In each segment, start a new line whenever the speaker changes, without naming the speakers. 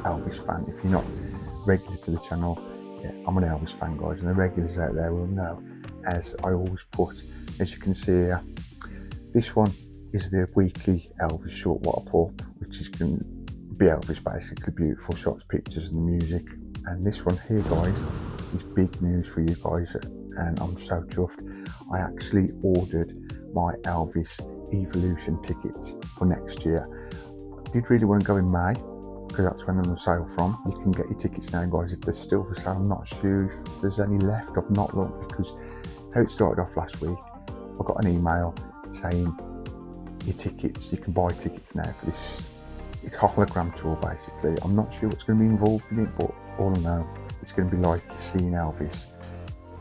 Elvis fan. If you're not regular to the channel, yeah, I'm an Elvis fan, guys, and the regulars out there will know, as I always put, as you can see here, this one is the weekly Elvis short what I put, which is going to be Elvis, basically beautiful shots, pictures and music. And this one here, guys, is big news for you guys, and I'm so chuffed. I actually ordered my Elvis Evolution tickets for next year. I did really want to go in May, because that's when they're on sale from. You can get your tickets now, guys, if they're still for sale. I'm not sure if there's any left. I've not looked, because how it started off last week, I got an email saying your tickets, you can buy tickets now for this. It's a hologram tour, basically. I'm not sure what's going to be involved in it, but all I know, it's going to be like seeing Elvis.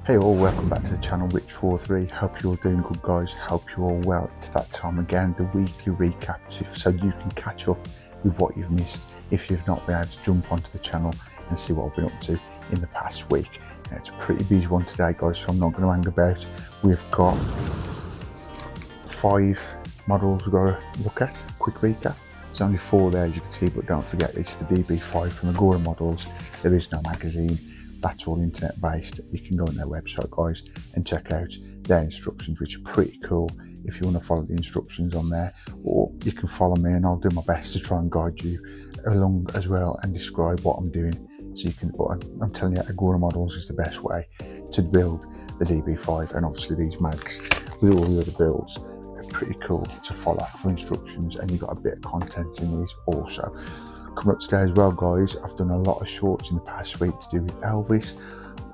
Hey all, welcome back to the channel, Rich43. Hope you're all doing good, guys. Hope you're all well. It's that time again, the weekly recaps, so you can catch up with what you've missed if you've not been able to jump onto the channel and see what I've been up to in the past week. Now, it's a pretty busy one today, guys, so I'm not going to hang about. We've got 5 models we've got to look at. Quick recap. There's only 4 there, as you can see, but don't forget it's the DB5 from Agora Models. There is no magazine. That's all internet based. You can go on their website, guys, and check out their instructions, which are pretty cool if you want to follow the instructions on there, or you can follow me and I'll do my best to try and guide you along as well and describe what I'm doing. So you can, but I'm telling you, Agora Models is the best way to build the DB5, and obviously these mags with all the other builds are pretty cool to follow for instructions, and you've got a bit of content in these also. Coming up today as well, guys, I've done a lot of shorts in the past week to do with Elvis,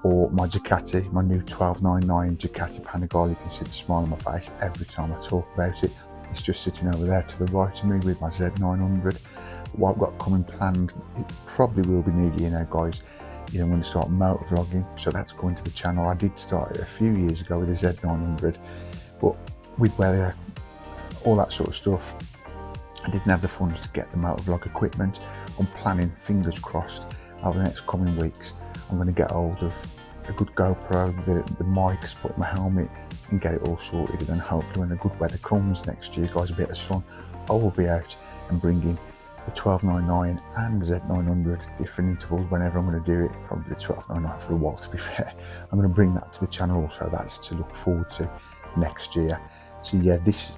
or my Ducati, my new 1299 Ducati Panigale. You can see the smile on my face every time I talk about it. It's just sitting over there to the right of me with my Z900. What I've got coming planned, it probably will be New Year now, guys, is I'm going to start motor vlogging, so that's going to the channel. I did start it a few years ago with the Z900, but with weather, all that sort of stuff, I didn't have the funds to get the motovlog equipment. I'm planning, fingers crossed, over the next coming weeks, I'm going to get hold of a good GoPro, the mics, put my helmet, and get it all sorted. And then hopefully when the good weather comes next year, guys, a bit of sun, I will be out and bringing the 1299 and the Z900 different intervals whenever I'm going to do it. Probably the 1299 for a while, to be fair. I'm going to bring that to the channel also. That's to look forward to next year. So yeah, this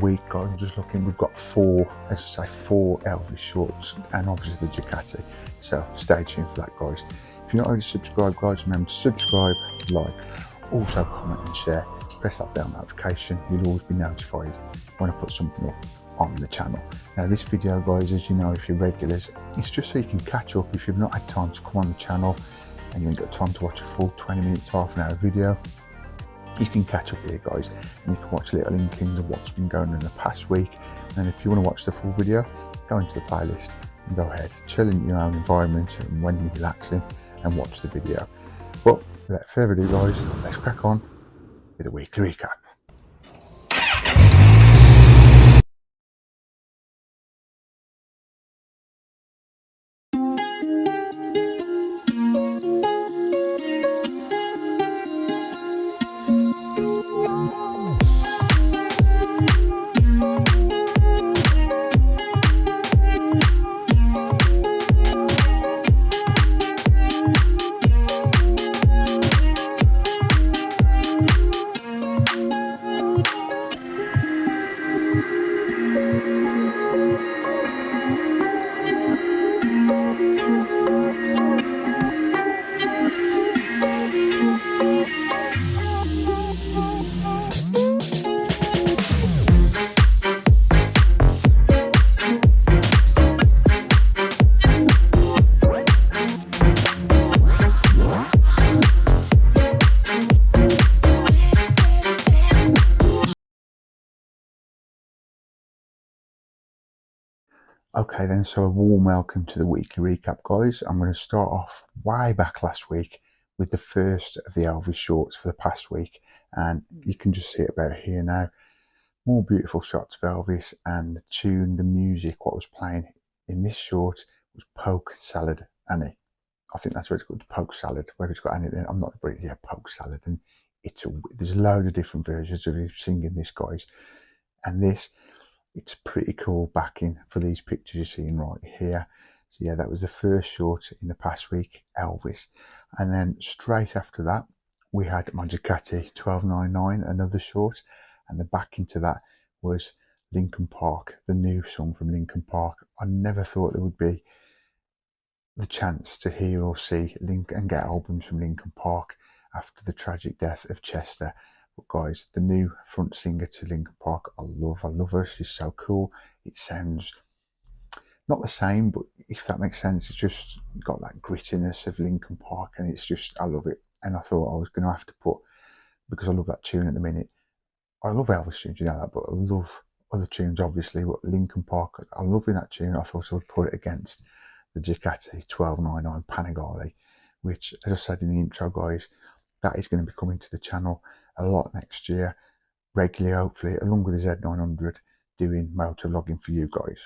week, guys, I'm just looking, we've got 4, as I say, 4 Elvis shorts, and obviously the Ducati. So stay tuned for that, guys. If you're not already subscribed, guys, remember to subscribe, like, also comment and share. Press that bell notification. You'll always be notified when I put something up on the channel. Now this video, guys, as you know, if you're regulars, it's just so you can catch up if you've not had time to come on the channel and you ain't got time to watch a full 20 minutes, half an hour video. You can catch up here, guys, and you can watch little inklings of what's been going on in the past week. And if you want to watch the full video, go into the playlist and go ahead, chill in your own environment and when you're relaxing, and watch the video. But without further ado, guys, let's crack on with a weekly recap. Okay then, so a warm welcome to the weekly recap, guys. I'm going to start off way back last week with the first of the Elvis shorts for the past week, and you can just see it about here now. More beautiful shots of Elvis, and the tune, the music, what was playing in this short was Polk Salad Annie. I think that's what it's called, Polk Salad. Whether it's got anything, I'm not the British, yeah, Polk Salad. And there's a load of different versions of him singing this, guys. And this, it's pretty cool backing for these pictures you're seeing right here. So yeah, that was the first short in the past week, Elvis. And then straight after that, we had my Ducati 1299, another short. And the back into that was Linkin Park, the new song from Linkin Park. I never thought there would be the chance to hear or see Link and get albums from Linkin Park after the tragic death of Chester. But guys, the new front singer to Linkin Park, I love her. She's so cool. It sounds not the same, but if that makes sense, it's just got that grittiness of Linkin Park, and it's just, I love it. And I thought I was going to have to put, because I love that tune at the minute. I love Elvis tunes, you know that, but I love other tunes, obviously. But Linkin Park, I'm loving that tune. I thought I would put it against the Ducati 1299 Panigale, which, as I said in the intro, guys, that is going to be coming to the channel a lot next year, regularly, hopefully, along with the Z900, doing motor vlogging for you guys.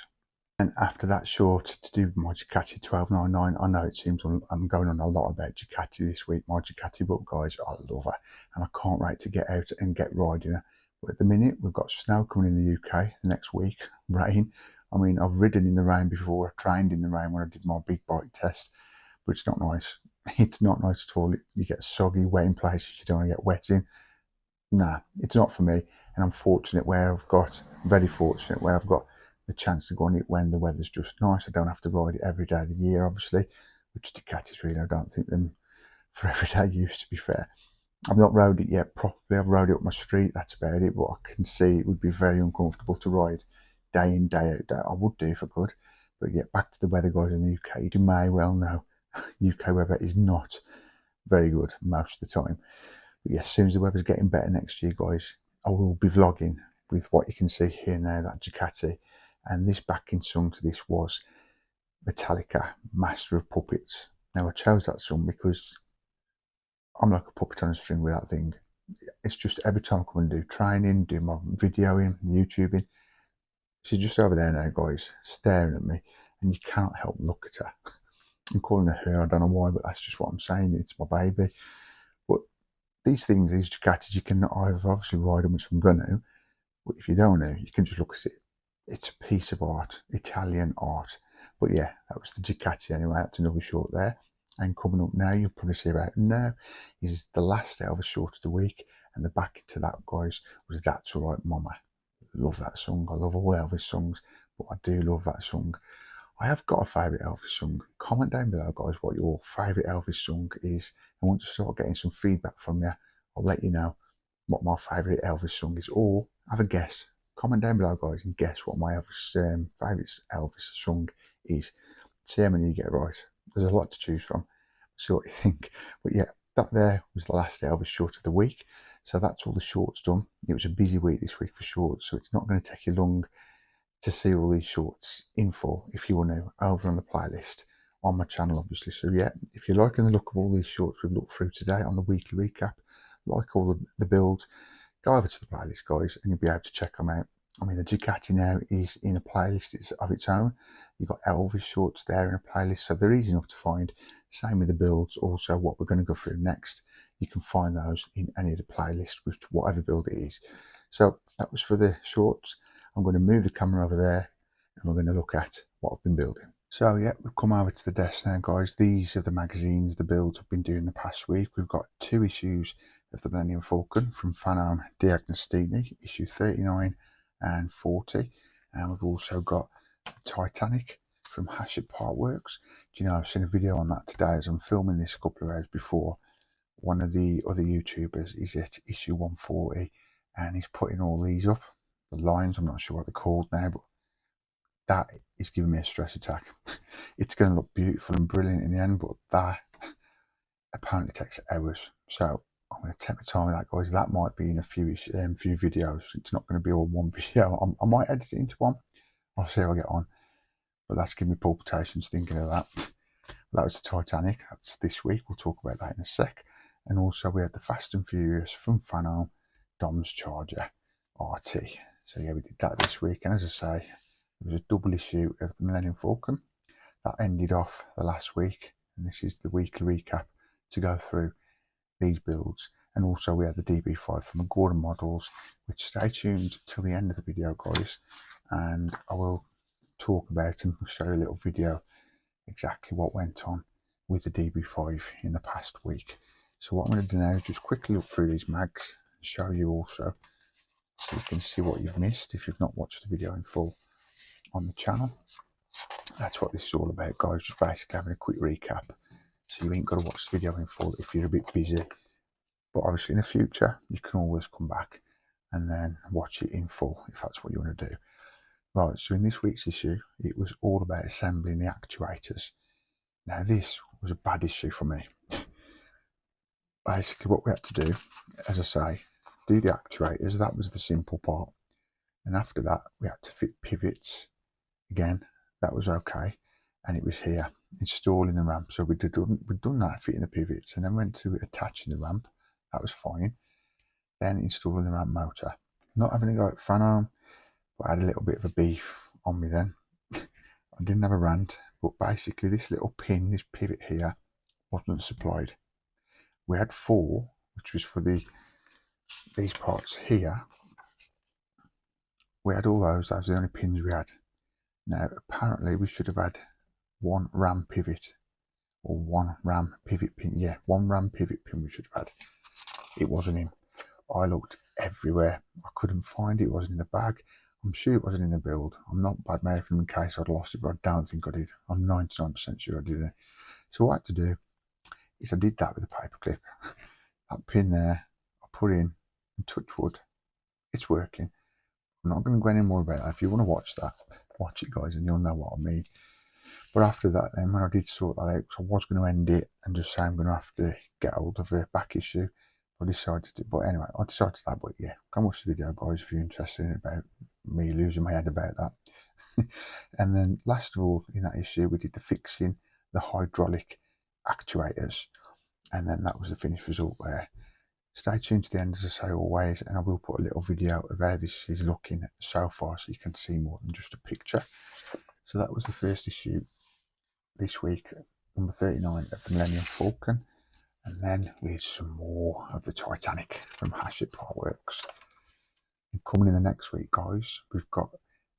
And after that short to do my Ducati 1299, I know it seems I'm going on a lot about Ducati this week, my Ducati, but guys, I love her, and I can't wait to get out and get riding her. But at the minute, we've got snow coming in the UK the next week, rain. I mean, I've ridden in the rain before, I trained in the rain when I did my big bike test, but it's not nice. It's not nice at all. You get soggy, wet in places you don't want to get wet in. Nah, it's not for me. And I'm fortunate where I've got, very fortunate where I've got the chance to go on it when the weather's just nice. I don't have to ride it every day of the year, obviously, which Ducatis really, I don't think them for everyday use, to be fair. I've not rode it yet properly. I've rode it up my street, that's about it, but I can see it would be very uncomfortable to ride day in, day out. I would do if I could. But yeah, back to the weather, guys, in the UK. You may well know UK weather is not very good most of the time. But yeah, as soon as the weather's getting better next year, guys, I will be vlogging with what you can see here now, that Ducati. And this backing song to this was Metallica, Master of Puppets. Now I chose that song because I'm like a puppet on a string with that thing. It's just every time I come and do training, do my videoing, YouTubing, she's just over there now, guys, staring at me, and you cannot help look at her. I'm calling her, I don't know why, but that's just what I'm saying. It's my baby. But these things, these Ducatis, you can either obviously ride them, which I'm going to, but if you don't know, you can just look at it. It's a piece of art, Italian art. But yeah, that was the Ducati anyway. That's another short there. And coming up now, you'll probably see about now, is the last Elvis short of the week. And the back to that, guys, was That's Alright Mama. Love that song. I love all Elvis songs, but I do love that song. I have got a favourite Elvis song. Comment down below, guys, what your favourite Elvis song is. I want to start getting some feedback from you. I'll let you know what my favourite Elvis song is, or have a guess. Comment down below, guys, and guess what my favourite Elvis song is. See how many you get right. There's a lot to choose from. See what you think. But yeah, that there was the last Elvis short of the week. So that's all the shorts done. It was a busy week this week for shorts, so it's not going to take you long to see all these shorts in full if you want to, over on the playlist on my channel, obviously. So yeah, if you're liking the look of all these shorts we've looked through today on the weekly recap, like all the builds, go over to the playlist, guys, and you'll be able to check them out. I mean, the Ducati now is in a playlist of its own. You've got Elvis shorts there in a playlist, so they're easy enough to find. Same with the builds. Also, what we're going to go through next, you can find those in any of the playlists, with whatever build it is. So that was for the shorts. I'm going to move the camera over there, and we're going to look at what I've been building. So yeah, we've come over to the desk now, guys. These are the magazines, the builds I've been doing the past week. We've got 2 issues of the Millennium Falcon from Fanarm Diagostini, issue 39 and 40. And we've also got Titanic from Hachette Part Works. Do you know, I've seen a video on that today as I'm filming this a couple of hours before. One of the other YouTubers is at issue 140, and he's putting all these up. The lines, I'm not sure what they're called now, but that is giving me a stress attack. It's going to look beautiful and brilliant in the end, but that apparently takes hours. So I'm going to take my time with that, guys. That might be in a few videos. It's not going to be all one video. I might edit it into one. I'll see how I get on. But that's giving me palpitations thinking of that. That was the Titanic. That's this week. We'll talk about that in a sec. And also we had the Fast and Furious from Fanarm, Dom's Charger RT. So yeah, we did that this week. And as I say, it was a double issue of the Millennium Falcon. That ended off the last week. And this is the weekly recap to go through these builds. And also we had the DB5 from the Gordon models, which stay tuned till the end of the video, guys. And I will talk about and show you a little video exactly what went on with the DB5 in the past week. So what I'm going to do now is just quickly look through these mags and show you also, so you can see what you've missed if you've not watched the video in full on the channel. That's what this is all about, guys, just basically having a quick recap, so you ain't got to watch the video in full if you're a bit busy. But obviously in the future you can always come back and then watch it in full if that's what you want to do. Right, so in this week's issue it was all about assembling the actuators. Now this was a bad issue for me. Basically what we had to do, as I say, do the actuators, that was the simple part, and after that we had to fit pivots. Again, that was okay, and it was here installing the ramp. So we'd done that, fitting the pivots, and then went to attaching the ramp. That was fine. Then installing the ramp motor. Not having a go at fan arm, but I had a little bit of a beef on me then. I didn't have a rant, but basically this little pin, this pivot here, wasn't supplied. We had 4, which was for these parts here. We had all those. That was the only pins we had. Now apparently we should have had 1 RAM pivot, or 1 RAM pivot pin. Yeah, 1 RAM pivot pin we should have had. It wasn't in. I looked everywhere. I couldn't find it. It wasn't in the bag. I'm sure it wasn't in the build. I'm not bad mouthing in case I'd lost it, but I don't think I did. I'm 99% sure I didn't. So what I had to do is I did that with a paper clip. That pin there, I put in, and touch wood, it's working. I'm not going to go any more about that. If you want to watch that, watch it, guys, and you'll know what I mean. But after that, then when I did sort that out, because I was going to end it and just say I'm going to have to get hold of a back issue, I decided to. But anyway, I decided that. But yeah, come watch the video, guys, if you're interested in about me losing my head about that. And then last of all, in that issue, we did the fixing the hydraulic actuators, and then that was the finished result there. Stay tuned to the end, as I say always, and I will put a little video of how this is looking so far, so you can see more than just a picture. So that was the first issue this week, number 39 of the Millennium Falcon, and then we had some more of the Titanic from Hachette Works. And coming in the next week, guys, we've got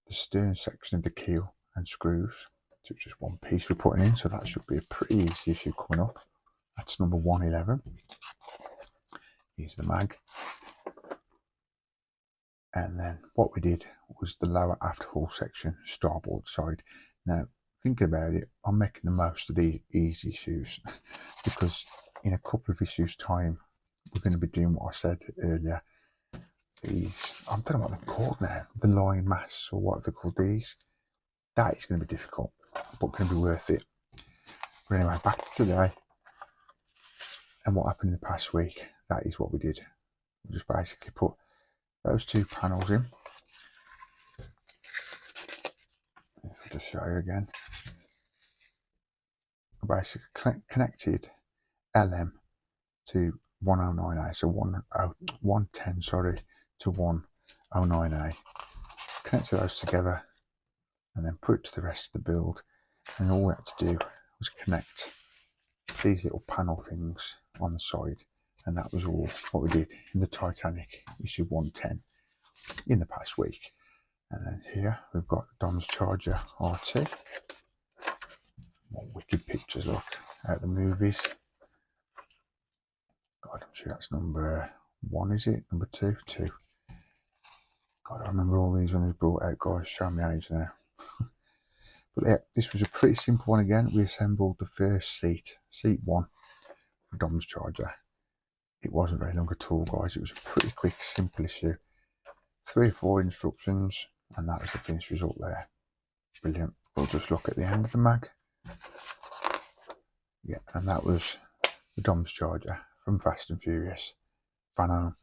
the stern section of the keel and screws. So it's just one piece we're putting in, so that should be a pretty easy issue coming up. That's number 111. Here's the mag. And then what we did was the lower aft hull section, starboard side. Now, thinking about it, I'm making the most of these easy issues because in a couple of issues' time, we're going to be doing what I said earlier. These, I don't know what they're called now, the line mass, or what they're called these. That is going to be difficult, but going to be worth it. But anyway, back to today and what happened in the past week. That is what we did. We just basically put those 2 panels in. If I just show you again, I basically connected LM to 109A, so 110, sorry, to 109A. Connected those together and then put it to the rest of the build. And all we had to do was connect these little panel things on the side, and that was all what we did in the Titanic issue 110 in the past week. And then here we've got Dom's Charger RT. What wicked pictures look at the movies. God, I'm sure that's number 1, is it? Number 2? 2. God, I remember all these when they were brought out, guys, show me age now. But yeah, this was a pretty simple one again. We assembled the first seat 1 for Dom's Charger. It wasn't very long at all, guys. It was a pretty quick, simple issue. 3 or 4 instructions, and that was the finished result there. Brilliant. We'll just look at the end of the mag. Yeah, and that was the Dom's Charger from Fast and Furious Fan Arm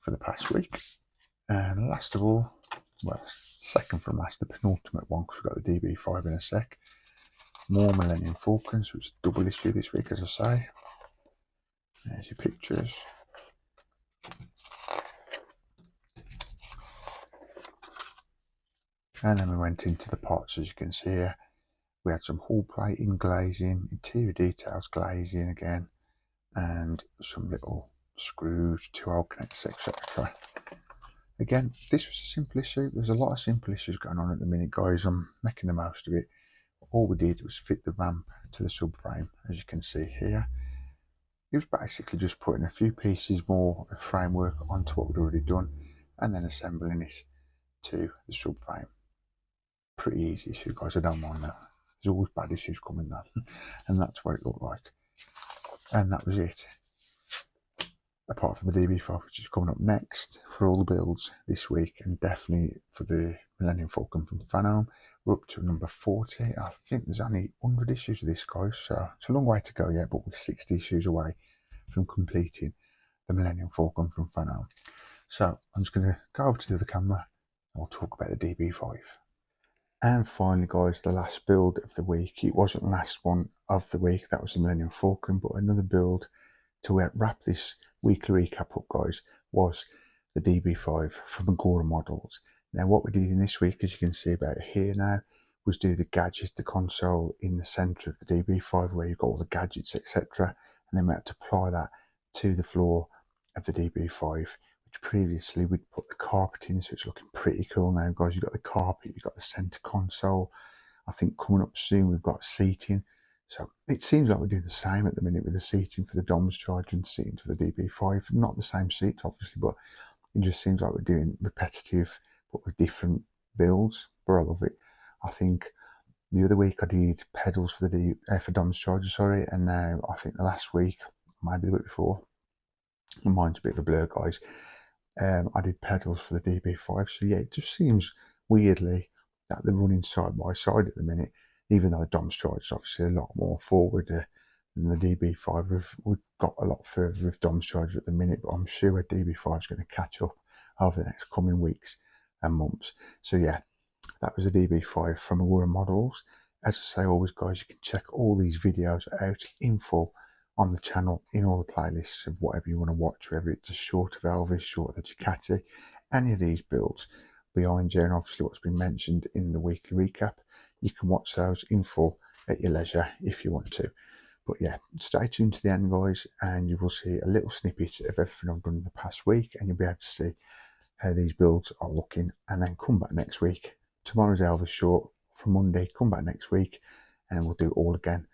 for the past week. And last of all, well, second from last, the penultimate one, because we've got the DB5 in a sec. More Millennium Falcons, which is a double issue this week, as I say. There's your pictures. And then we went into the parts, as you can see here. We had some hull plating, glazing, interior details, glazing again, and some little screws, 2-hole connectors, etc. Again, this was a simple issue. There's a lot of simple issues going on at the minute, guys. I'm making the most of it. all we did was fit the ramp to the subframe, as you can see here. It was basically just putting a few pieces more of framework onto what we'd already done and then assembling it to the subframe. Pretty easy issue, guys, I don't mind that. There's always bad issues coming though, and that's what it looked like. And that was it. Apart from the DB5, which is coming up next for all the builds this week, and definitely for the Millennium Falcon from Van we're up to number 40. I think there's only 100 issues of this, guys, so it's a long way to go yet, but we're 60 issues away from completing the Millennium Falcon from Van. So I'm just going to go over to the other camera and we'll talk about the DB5. And finally, guys, the last build of the week. It wasn't the last one of the week, that was the Millennium Falcon, but another build to wrap this weekly recap up, guys, was the DB5 from Agora Models. Now what we did in this week, as you can see about here now, was do the gadgets, the console in the center of the DB5 where you've got all the gadgets, etc. And then we had to apply that to the floor of the DB5, which previously we'd put the carpet in, so it's looking pretty cool now, guys. You've got the carpet, you've got the center console. I think coming up soon we've got seating. So it seems like we're doing the same at the minute with the seating for the DOMS charger and seating for the DB5. Not the same seats, obviously, but it just seems like we're doing repetitive, but with different builds. But I love it. I think the other week I did pedals for the for DOMS charger, sorry, and now I think the last week, maybe the week before, my mind's a bit of a blur, guys. I did pedals for the DB5. So yeah, it just seems weirdly that they're running side by side at the minute. Even though the DOMS charger is obviously a lot more forward than the DB5. We've got a lot further with DOMS charger at the minute, but I'm sure DB5 is going to catch up over the next coming weeks and months. So yeah, that was the DB5 from Agora Models. As I say always, guys, you can check all these videos out in full on the channel in all the playlists of whatever you want to watch, whether it's a short of Elvis, short of the Ducati, any of these builds behind you, and obviously what's been mentioned in the weekly recap. You can watch those in full at your leisure if you want to. But yeah, stay tuned to the end, guys, and you will see a little snippet of everything I've done in the past week, and you'll be able to see how these builds are looking. And then come back next week. Tomorrow's Elvis short. For Monday, come back next week and we'll do it all again.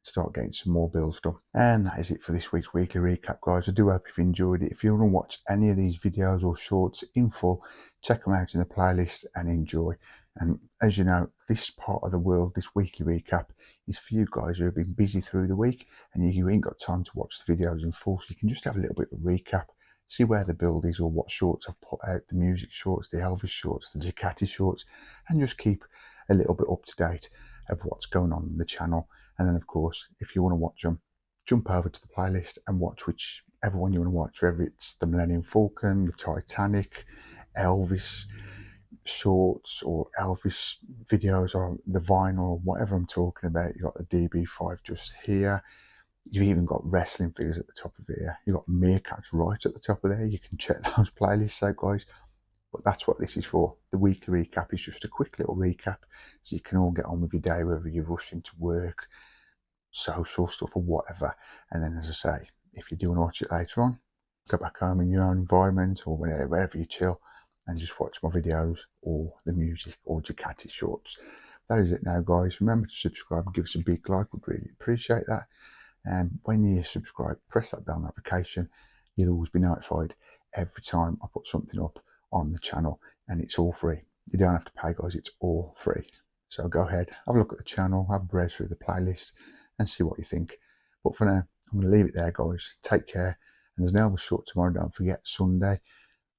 Start getting some more builds done. And that is it for this week's weekly recap, guys. I do hope you've enjoyed it. If you want to watch any of these videos or shorts in full, check them out in the playlist and enjoy. And as you know, this part of the world, this weekly recap, is for you guys who have been busy through the week and you ain't got time to watch the videos in full, so you can just have a little bit of a recap, see where the build is or what shorts I've put out, the music shorts, the Elvis shorts, the Ducati shorts, and just keep a little bit up to date of what's going on the channel. And then of course, if you want to watch them, jump over to the playlist and watch whichever one you want to watch, whether it's the Millennium Falcon, the Titanic, Elvis shorts or Elvis videos or the vinyl or whatever I'm talking about. You've got the DB5 just here. You've even got wrestling figures at the top of here. You've got meerkats right at the top of there. You can check those playlists out, guys. But that's what this is for. The weekly recap is just a quick little recap so you can all get on with your day, whether you're rushing to work, social stuff or whatever. And then, as I say, if you do want to watch it later on, go back home in your own environment or wherever you chill and just watch my videos or the music or Ducati shorts. That is it now, guys. Remember to subscribe and give us a big like. We'd really appreciate that. And when you subscribe, press that bell notification. You'll always be notified every time I put something up on the channel, and it's all free. You don't have to pay, guys. It's all free. So go ahead, have a look at the channel, have a browse through the playlist and see what you think. But for now, I'm going to leave it there, guys. Take care. And there's an Elvis short tomorrow. Don't forget, Sunday.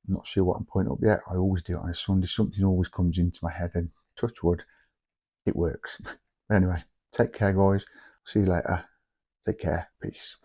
I'm not sure what I'm putting up yet. I always do it on a Sunday. Something always comes into my head, and touch wood, it works. But anyway, take care, guys. See you later. Take care. Peace.